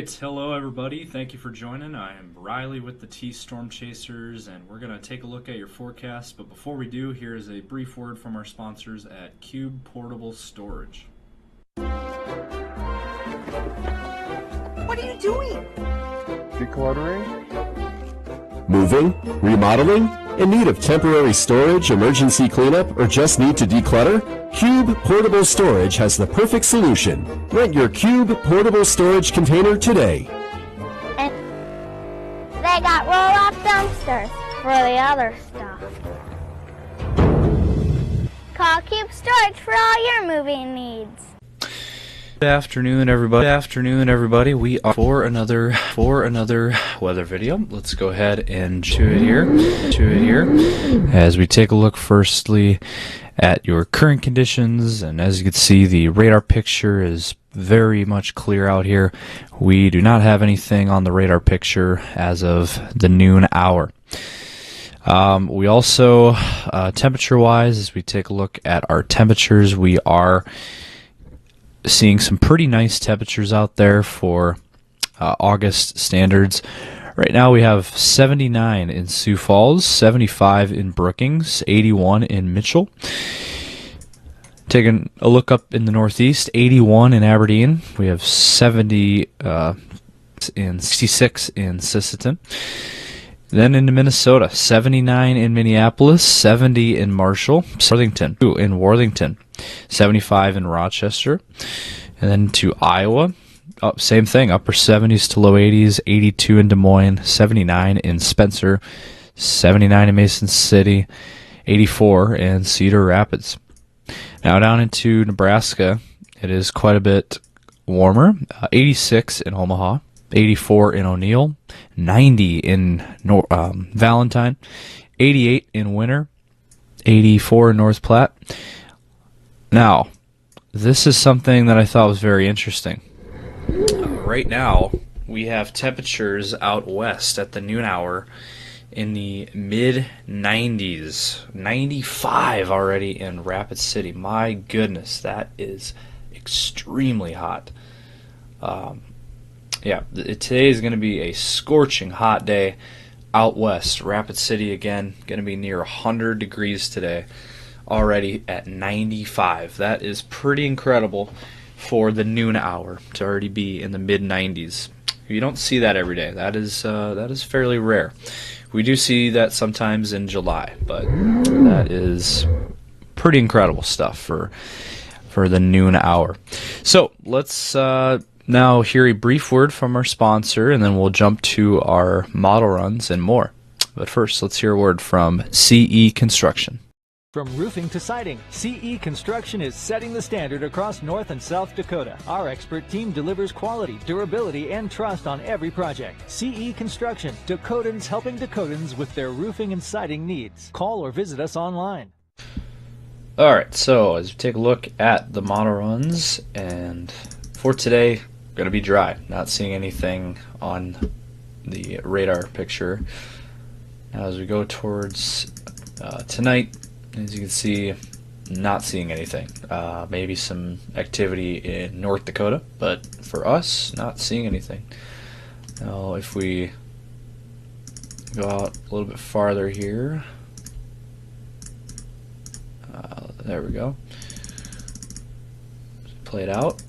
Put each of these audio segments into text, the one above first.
right, hello everybody. Thank you for joining. I am Riley with the T Storm Chasers, and we're going to take a look at your forecast. But before we do, here is a brief word from our sponsors at Cube Portable Storage. What are you doing? Decluttering? Moving? Remodeling? In need of temporary storage, emergency cleanup, or just need to declutter? Cube Portable Storage has the perfect solution. Rent your Cube Portable Storage container today. And they got roll-off dumpsters for the other stuff. Call Cube Storage for all your moving needs. Good afternoon, everybody. We are for another weather video. Let's go ahead and to it here as we take a look firstly at your current conditions. And as you can see, the radar picture is very much clear out here. We do not have anything on the radar picture as of the noon hour. We also temperature wise, as we take a look at our temperatures, we are seeing some pretty nice temperatures out there for August standards. Right now we have 79 in Sioux Falls, 75 in Brookings, 81 in Mitchell. Taking a look up in the Northeast, 81 in Aberdeen. We have 70 in 66 in Sisseton. Then into Minnesota, 79 in Minneapolis, 70 in Marshall, Worthington, 75 in Rochester. And then to Iowa, same thing, upper 70s to low 80s, 82 in Des Moines, 79 in Spencer, 79 in Mason City, 84 in Cedar Rapids. Now down into Nebraska, it is quite a bit warmer, 86 in Omaha, 84 in O'Neill, 90 in Valentine, 88 in Winter, 84 in North Platte. Now, this is something that I thought was very interesting. Right now, we have temperatures out west at the noon hour in the mid-90s, 95 already in Rapid City. My goodness, that is extremely hot. Today is going to be a scorching hot day out west. Rapid City again, going to be near 100 degrees today, already at 95. That is pretty incredible for the noon hour to already be in the mid-90s. You don't see that every day. That is fairly rare. We do see that sometimes in July, but that is pretty incredible stuff for the noon hour. So let's now hear a brief word from our sponsor, and then we'll jump to our model runs and more. But first, let's hear a word from CE Construction. From roofing to siding, CE Construction is setting the standard across North and South Dakota. Our expert team delivers quality, durability, and trust on every project. CE Construction, Dakotans helping Dakotans with their roofing and siding needs. Call or visit us online. Alright, so as we take a look at the model runs, and for today, going to be dry. Not seeing anything on the radar picture. Now as we go towards tonight, as you can see, not seeing anything. Maybe some activity in North Dakota, but for us, not seeing anything. Now if we go out a little bit farther here, there we go. Play it out.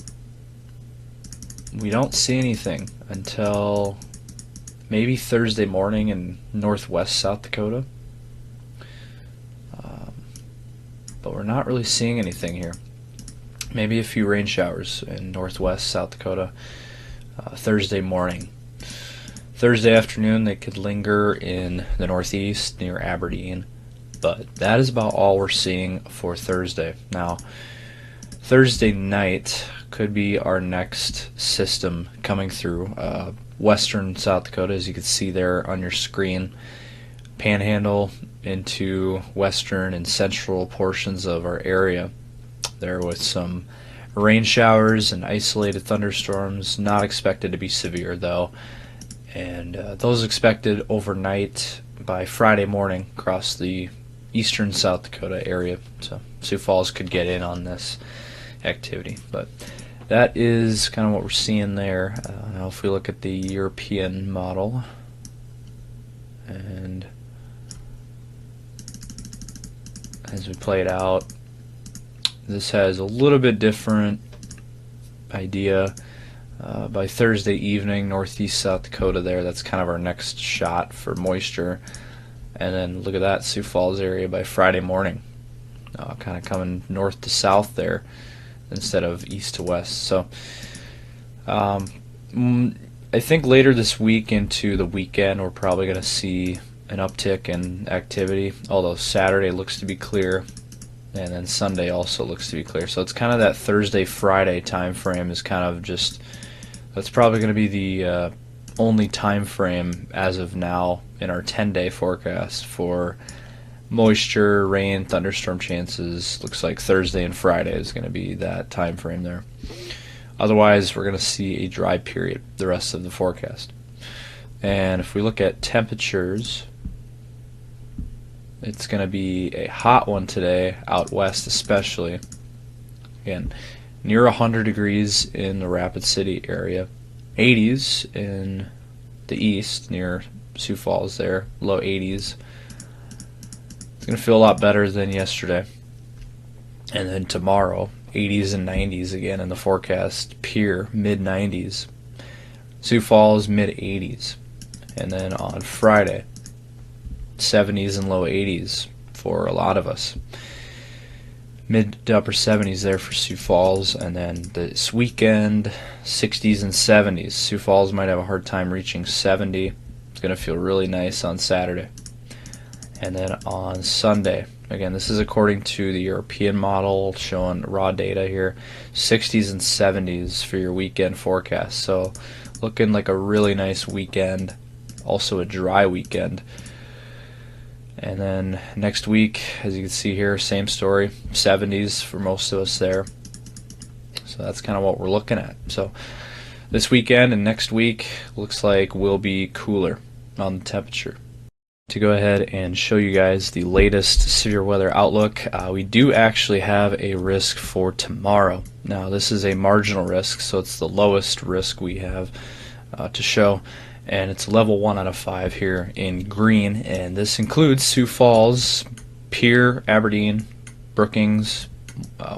We don't see anything until maybe Thursday morning in northwest South Dakota. But we're not really seeing anything here. Maybe a few rain showers in northwest South Dakota Thursday morning. Thursday afternoon they could linger in the northeast near Aberdeen, but that is about all we're seeing for Thursday. Now, Thursday night could be our next system coming through western South Dakota, as you can see there on your screen. Panhandle into western and central portions of our area there with some rain showers and isolated thunderstorms, not expected to be severe though, and those expected overnight by Friday morning across the eastern South Dakota area. So Sioux Falls could get in on this activity, but that is kind of what we're seeing there. Now if we look at the European model, and as we play it out, this has a little bit different idea. By Thursday evening, northeast South Dakota there, that's kind of our next shot for moisture. And then look at that, Sioux Falls area by Friday morning, kind of coming north to south there instead of east to west. So I think later this week into the weekend we're probably going to see an uptick in activity, although Saturday looks to be clear, and then Sunday also looks to be clear. So it's kind of that Thursday Friday time frame is kind of just, that's probably going to be the only time frame as of now in our 10-day forecast for moisture, rain, thunderstorm chances. Looks like Thursday and Friday is going to be that time frame there. Otherwise, we're going to see a dry period the rest of the forecast. And if we look at temperatures, it's going to be a hot one today, out west especially. Again, near 100 degrees in the Rapid City area, 80s in the east near Sioux Falls there, low 80s. It's going to feel a lot better than yesterday. And then tomorrow, 80s and 90s again in the forecast. Pierre, mid-90s. Sioux Falls, mid-80s. And then on Friday, 70s and low 80s for a lot of us. Mid to upper 70s there for Sioux Falls, and then this weekend 60s and 70s. Sioux Falls might have a hard time reaching 70. It's going to feel really nice on Saturday. And then on Sunday, again, this is according to the European model, showing raw data here, 60s and 70s for your weekend forecast. So looking like a really nice weekend, also a dry weekend. And then next week, as you can see here, same story, 70s for most of us there. So that's kind of what we're looking at. So this weekend and next week looks like will be cooler on the temperature. To go ahead and show you guys the latest severe weather outlook, we do actually have a risk for tomorrow. Now this is a marginal risk, so it's the lowest risk we have to show. And it's level 1 out of 5 here in green, and this includes Sioux Falls, Pierre, Aberdeen, Brookings,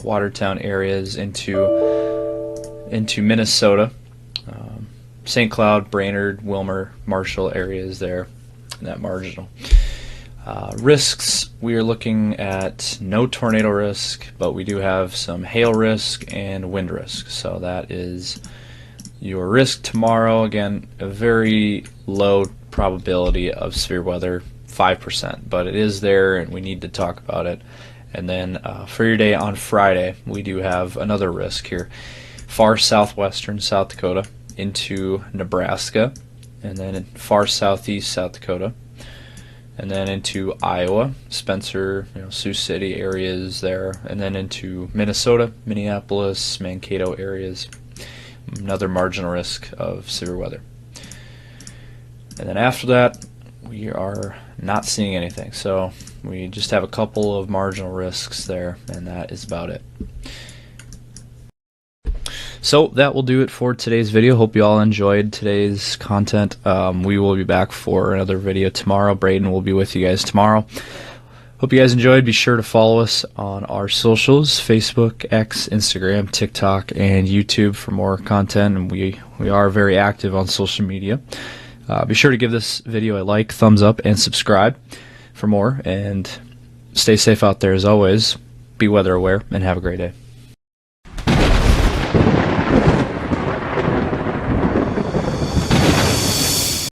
Watertown areas into Minnesota, St. Cloud, Brainerd, Wilmer, Marshall areas there in that marginal. Risks, we are looking at no tornado risk, but we do have some hail risk and wind risk. So that is your risk tomorrow. Again, a very low probability of severe weather, 5%, but it is there and we need to talk about it. And then for your day on Friday, we do have another risk here. Far southwestern South Dakota into Nebraska, and then in far southeast South Dakota, and then into Iowa, Spencer, Sioux City areas there, and then into Minnesota, Minneapolis, Mankato areas. Another marginal risk of severe weather. And then after that, we are not seeing anything. So we just have a couple of marginal risks there, and that is about it. So that will do it for today's video. Hope you all enjoyed today's content. We will be back for another video tomorrow. Braden will be with you guys tomorrow. Hope you guys enjoyed. Be sure to follow us on our socials, Facebook, X, Instagram, TikTok, and YouTube for more content. And we are very active on social media. Be sure to give this video a like, thumbs up, and subscribe for more. And stay safe out there as always. Be weather aware, and have a great day.